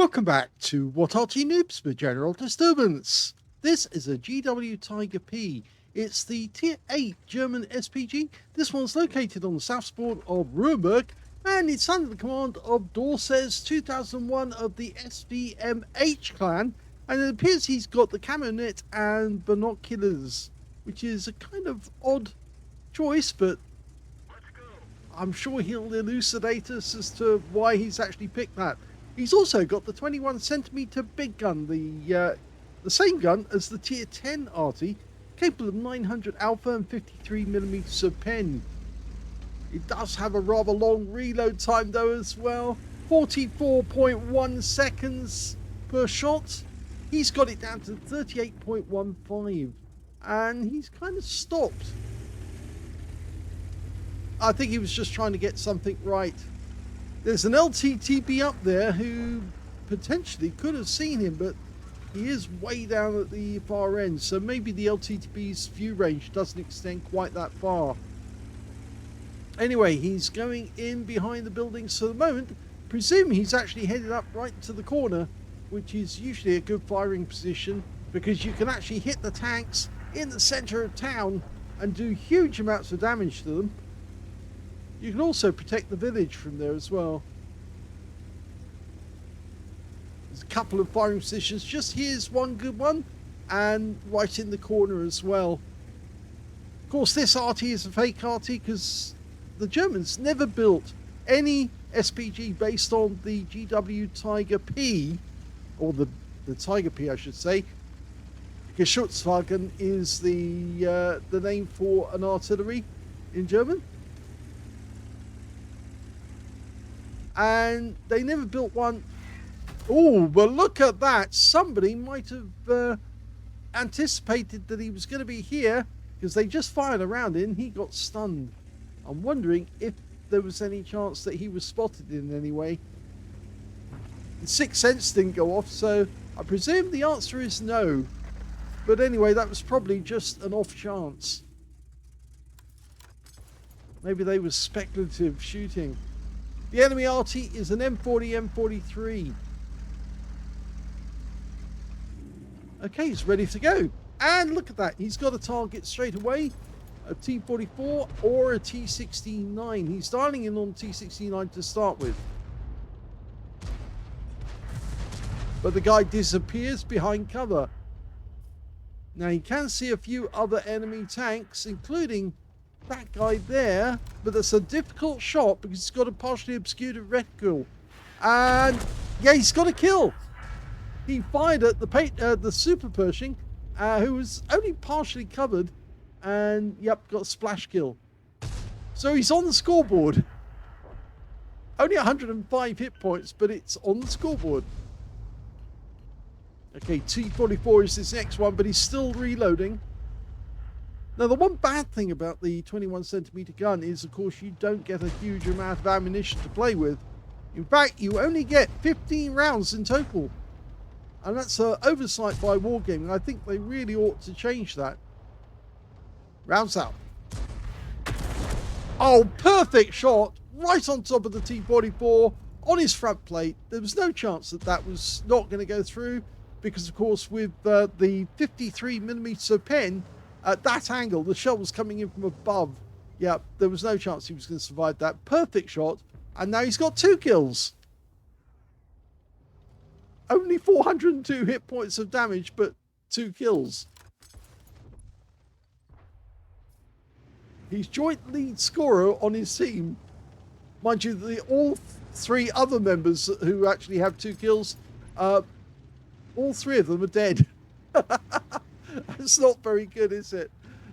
Welcome back to What Arty Noobs for General Disturbance. This is a GW Tiger P. It's the Tier 8 German SPG. This one's located on the south sport of Ruinberg, and it's under the command of dawcez2001 of the SVMH clan, and it appears he's got the camo net and binoculars, which is a kind of odd choice, but I'm sure he'll elucidate us as to why he's actually picked that. He's also got the 21cm big gun, the same gun as the Tier 10 Arty, capable of 900 alpha and 53mm of pen. It does have a rather long reload time though as well, 44.1 seconds per shot. He's got it down to 38.15, and he's kind of stopped. I think he was just trying to get something right. There's an LTTB up there who potentially could have seen him, but he is way down at the far end, so maybe the LTTB's view range doesn't extend quite that far. Anyway, he's going in behind the buildings for the moment. Presume he's actually headed up right to the corner, which is usually a good firing position because you can actually hit the tanks in the center of town and do huge amounts of damage to them. You can also protect the village from there as well. There's a couple of firing positions. Just here's one good one, and right in the corner as well. Of course, this Arty is a fake Arty because the Germans never built any SPG based on the GW Tiger P, or the Tiger P, I should say, because Schutzwagen is the name for an artillery in German. And they never built one. Oh, but look at that. Somebody might have anticipated that he was going to be here because they just fired around him. He got stunned. I'm wondering if there was any chance that he was spotted in any way. The sixth sense didn't go off, so I presume the answer is no. But anyway, that was probably just an off chance. Maybe they were speculative shooting. The enemy Arty is an M40 M43. Okay, he's ready to go. And look at that. He's got a target straight away. A T44 or a T69. He's dialing in on T69 to start with. But the guy disappears behind cover. Now you can see a few other enemy tanks, including that guy there, but that's a difficult shot because he's got a partially obscured reticule. And yeah, he's got a kill. He fired at the Super Pershing, who was only partially covered, and yep, got a splash kill. So he's on the scoreboard. Only 105 hit points, but it's on the scoreboard. Okay, T44 is this next one, but he's still reloading. Now, the one bad thing about the 21cm gun is, of course, you don't get a huge amount of ammunition to play with. In fact, you only get 15 rounds in total. And that's an oversight by Wargaming. I think they really ought to change that. Rounds out. Oh, perfect shot. Right on top of the T44 on his front plate. There was no chance that that was not going to go through because, of course, with the 53mm of pen, at that angle, the shell was coming in from above. Yeah, there was no chance he was going to survive that. Perfect shot. And now he's got 2 kills. Only 402 hit points of damage, but 2 kills. He's joint lead scorer on his team. Mind you, all 3 other members who actually have 2 kills, all 3 of them are dead. That's not very good, is it?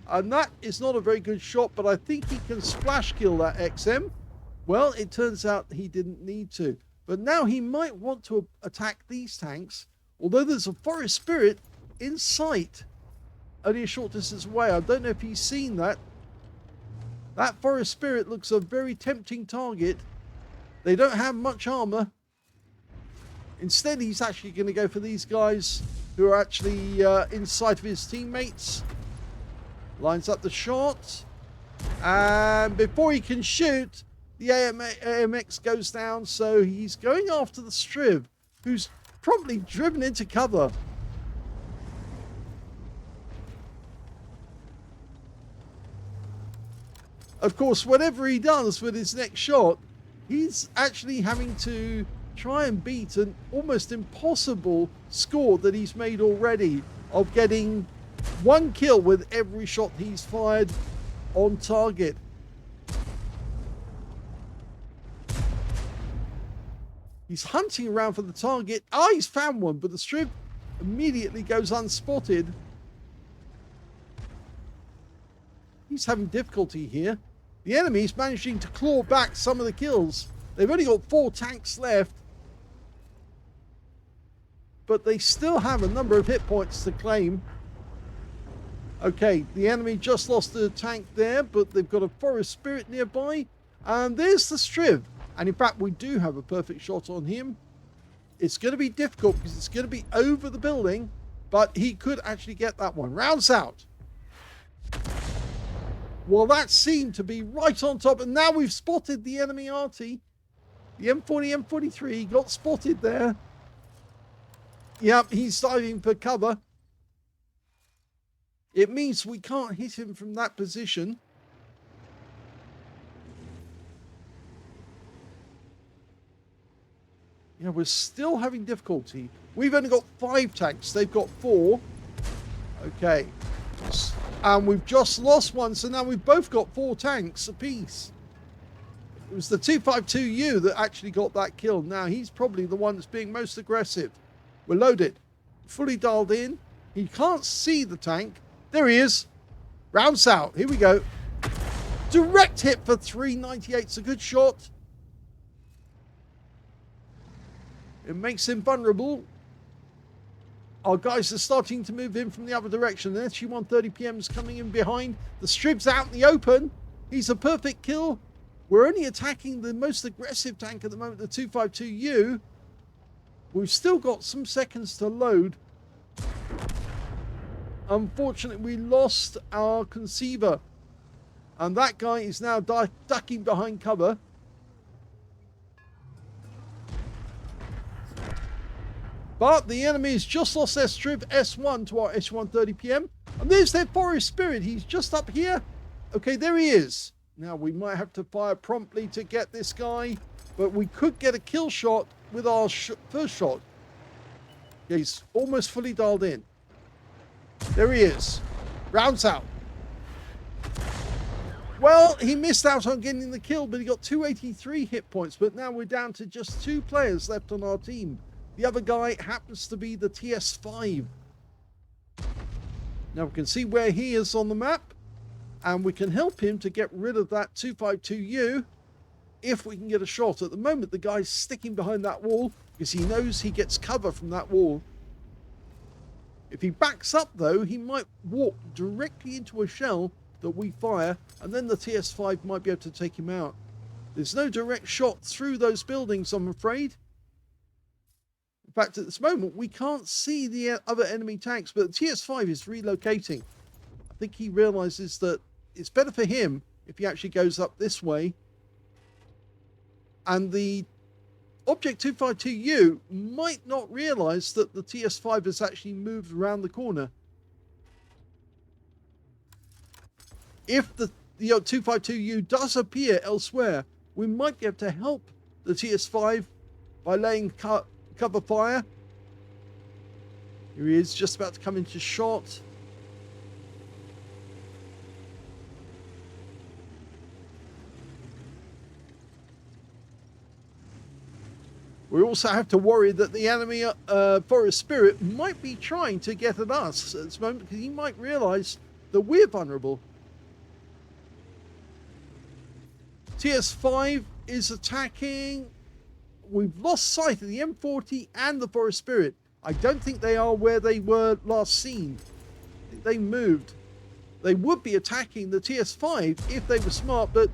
And that is not a very good shot, but I think he can splash kill that XM. Well, it turns out he didn't need to. But now he might want to attack these tanks, although there's a Forest Spirit in sight, only a short distance away. I don't know if he's seen that. That Forest Spirit looks a very tempting target. They don't have much armor. Instead, he's actually going to go for these guys who are actually in sight of his teammates. Lines up the shot. And before he can shoot, the AMX goes down. So he's going after the Striv, who's promptly driven into cover. Of course, whatever he does with his next shot, he's actually having to try and beat an almost impossible score that he's made already of getting 1 kill with every shot he's fired on target. He's hunting around for the target. Ah, he's found one, but the strip immediately goes unspotted. He's having difficulty here. The enemy's managing to claw back some of the kills. They've only got 4 tanks left, but they still have a number of hit points to claim. Okay, the enemy just lost the tank there, but they've got a forest spirit nearby. And there's the Striv. And in fact, we do have a perfect shot on him. It's going to be difficult because it's going to be over the building, but he could actually get that one. Rounds out. Well, that seemed to be right on top. And now we've spotted the enemy Arty. The M40, M43 got spotted there. Yep, he's diving for cover. It means we can't hit him from that position. Yeah, we're still having difficulty. We've only got 5 tanks. They've got 4. Okay. And we've just lost one, so now we've both got 4 tanks apiece. It was the 252U that actually got that kill. Now, he's probably the one that's being most aggressive. We're loaded. Fully dialed in. He can't see the tank. There he is. Rounds out. Here we go. Direct hit for 398. It's a good shot. It makes him vulnerable. Our guys are starting to move in from the other direction. The SG-130PM is coming in behind. The Strib's out in the open. He's a perfect kill. We're only attacking the most aggressive tank at the moment, the 252U. We've still got some seconds to load. Unfortunately, we lost our conceiver. And that guy is now ducking behind cover. But the enemy's just lost their Striv S1 to our S130PM. And there's their forest spirit. He's just up here. Okay, there he is. Now, we might have to fire promptly to get this guy. But we could get a kill shot with our first shot. Yeah, he's almost fully dialed in. There he is. Rounds out. Well, he missed out on getting the kill, but he got 283 hit points. But now we're down to just 2 players left on our team. The other guy happens to be the TS5. Now we can see where he is on the map. And we can help him to get rid of that 252U if we can get a shot. At the moment, the guy's sticking behind that wall because he knows he gets cover from that wall. If he backs up, though, he might walk directly into a shell that we fire, and then the TS5 might be able to take him out. There's no direct shot through those buildings, I'm afraid. In fact, at this moment, we can't see the other enemy tanks, but the TS5 is relocating. I think he realizes that it's better for him if he actually goes up this way. And the Object 252U might not realize that the TS5 has actually moved around the corner. If the 252U does appear elsewhere, we might be able to help the TS5 by laying cover fire. Here he is, just about to come into shot. We also have to worry that the enemy forest spirit might be trying to get at us at this moment because he might realize that we're vulnerable. TS5 is attacking. We've lost sight of the M40 and the forest spirit. I don't think they are where they were last seen. They moved. They would be attacking the TS5 if they were smart, but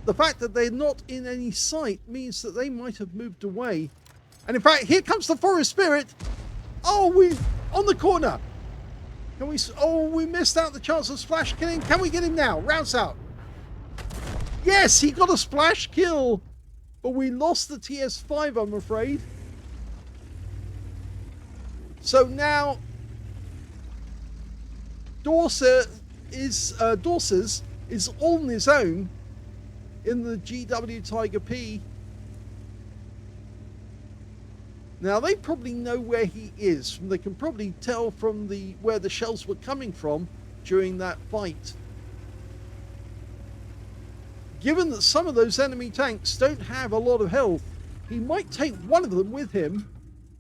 the fact that they're not in any sight means that they might have moved away. And in fact, here comes the forest spirit. Oh, we on the corner. Can we? Oh, we missed out the chance of splash killing. Can we get him now? Rounds out. Yes, he got a splash kill, but we lost the TS5, I'm afraid. So now dawcez is on his own in the GW Tiger P. Now they probably know where he is. They can probably tell from where the shells were coming from during that fight. Given that some of those enemy tanks don't have a lot of health, he might take one of them with him.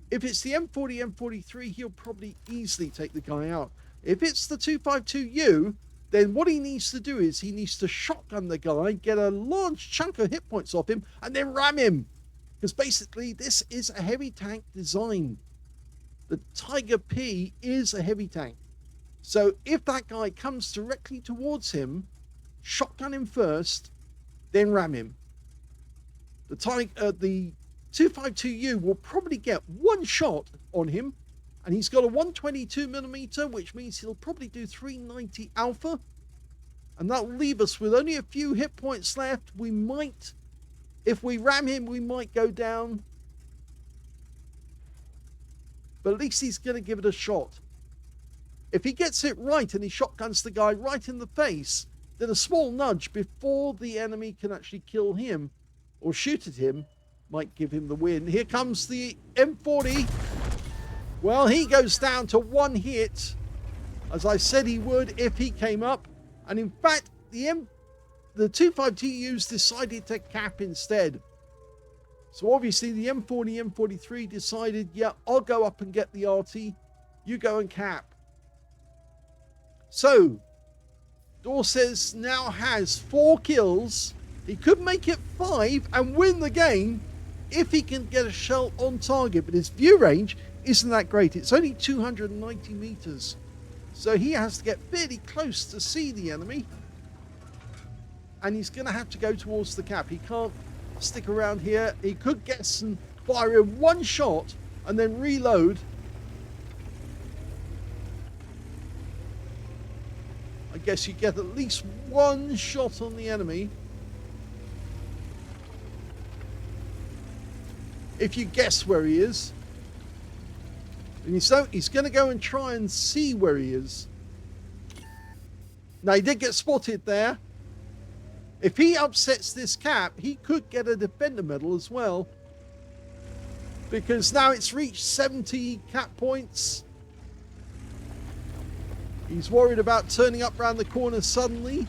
If it's the M40, M43, he'll probably easily take the guy out. If it's the 252U, then what he needs to do is he needs to shotgun the guy, get a large chunk of hit points off him, and then ram him. Because basically, this is a heavy tank design. The Tiger P is a heavy tank. So if that guy comes directly towards him, shotgun him first, then ram him. The 252U will probably get one shot on him, and he's got a 122mm, which means he'll probably do 390 alpha, and that'll leave us with only a few hit points left. We might, if we ram him, we might go down, but at least he's going to give it a shot. If he gets it right and he shotguns the guy right in the face, then a small nudge before the enemy can actually kill him or shoot at him might give him the win. Here comes the M40. Well, he goes down to one hit, as I said he would if he came up. And in fact, the 25TUs decided to cap instead. So obviously the M40, M43 decided, yeah, I'll go up and get the Arty. You go and cap. So dawcez now has 4 kills. He could make it 5 and win the game if he can get a shell on target, but his view range isn't that great. It's only 290 meters, so he has to get fairly close to see the enemy, and he's going to have to go towards the cap. He can't stick around here. He could guess and fire in one shot and then reload. I guess you get at least one shot on the enemy if you guess where he is. And he's going to go and try and see where he is. Now, he did get spotted there. If he upsets this cap, he could get a defender medal as well, because now it's reached 70 cap points. He's worried about turning up around the corner suddenly.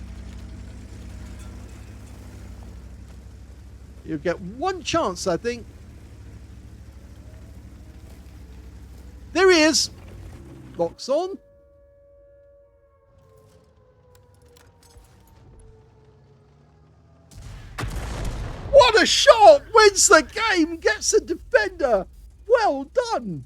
You'll get one chance, I think. There he is. Locks on. What a shot! Wins the game, gets a defender. Well done.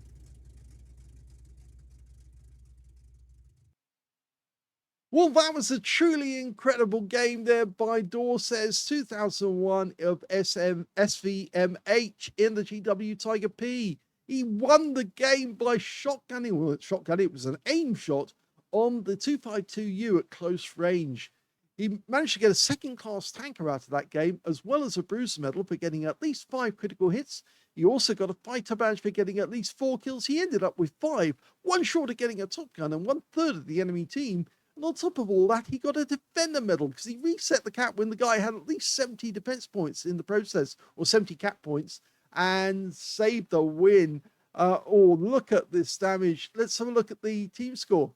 Well, that was a truly incredible game there by dawcez2001 of SVMH in the GW Tiger P. He won the game by shotgunning. Well, it was an aim shot on the 252U at close range. He managed to get a second-class tanker out of that game, as well as a bruiser medal for getting at least 5 critical hits. He also got a fighter badge for getting at least 4 kills. He ended up with 5, one short of getting a top gun and 1/3 of the enemy team. And on top of all that, he got a defender medal because he reset the cap when the guy had at least 70 defense points in the process, or 70 cap points, and saved the win. Oh, look at this damage. Let's have a look at the team score.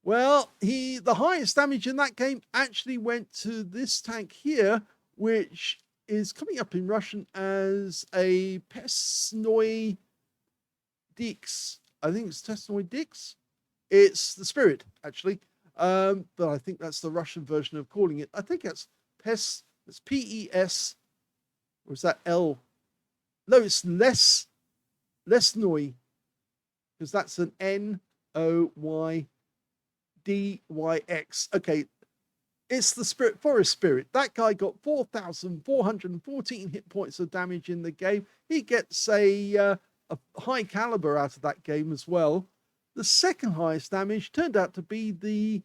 Well, the highest damage in that game actually went to this tank here, which is coming up in Russian as a Pesnoy Dix. I think it's Pesnoy Dix. It's the Spirit, actually. But I think that's the Russian version of calling it. I think it's it's P-E-S, or is that L? No, it's Lesnoy, because that's an N-O-Y-D-Y-X. Okay, it's the Spirit, Forest Spirit. That guy got 4,414 hit points of damage in the game. He gets a high caliber out of that game as well. The second highest damage turned out to be the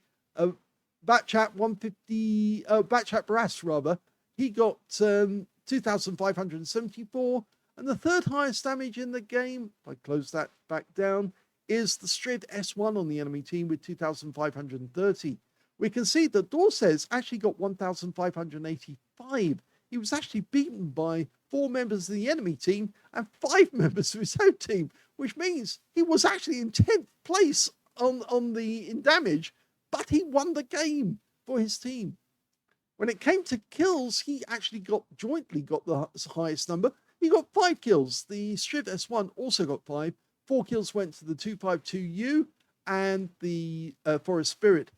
Batchat 150, Batchat Brass rather. He got 2,574. And the third highest damage in the game, if I close that back down, is the Strid S1 on the enemy team with 2,530. We can see that dawcez actually got 1,585. He was actually beaten by 4 members of the enemy team and 5 members of his own team, which means he was actually in 10th place in damage, but he won the game for his team. When it came to kills, he actually jointly got the highest number. He got 5 kills. The Strid S1 also got 5. 4 kills went to the 252U, and the Forest Spirit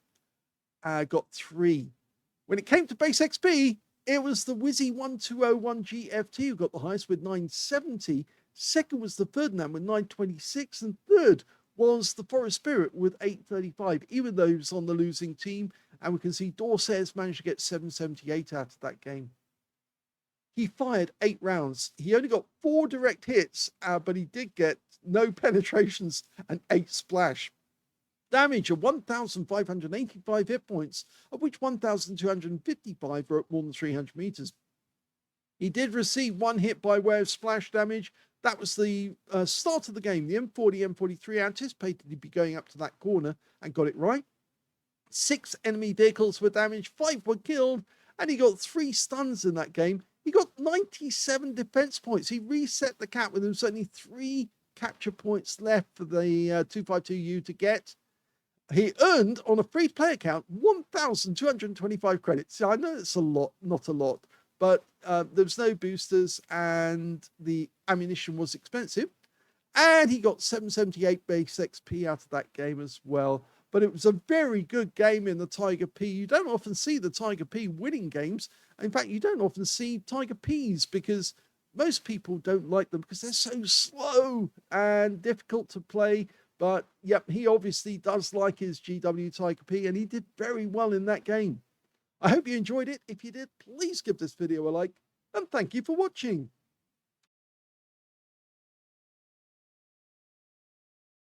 got 3. When it came to base XP, it was the Wizzy1201 GFT who got the highest with 970. Second was the Ferdinand with 926, and third was the Forest Spirit with 835, even though he was on the losing team. And we can see dawcez managed to get 778 out of that game. He fired 8 rounds. He only got 4 direct hits, but he did get no penetrations and 8 splash. Damage of 1,585 hit points, of which 1,255 were at more than 300 meters. He did receive 1 hit by way of splash damage. That was the start of the game. The M40, M43 anticipated he'd be going up to that corner and got it right. 6 enemy vehicles were damaged, 5 were killed, and he got 3 stuns in that game. He got 97 defense points. He reset the cap with there was only 3 capture points left for the 252U to get. He earned, on a free-to-play account, 1,225 credits. I know it's a lot, not a lot, but there was no boosters and the ammunition was expensive. And he got 778 base XP out of that game as well. But it was a very good game in the Tiger P. You don't often see the Tiger P winning games. In fact, you don't often see Tiger Ps because most people don't like them because they're so slow and difficult to play. But yep, he obviously does like his GW Tiger P, and he did very well in that game. I hope you enjoyed it. If you did, please give this video a like, and thank you for watching.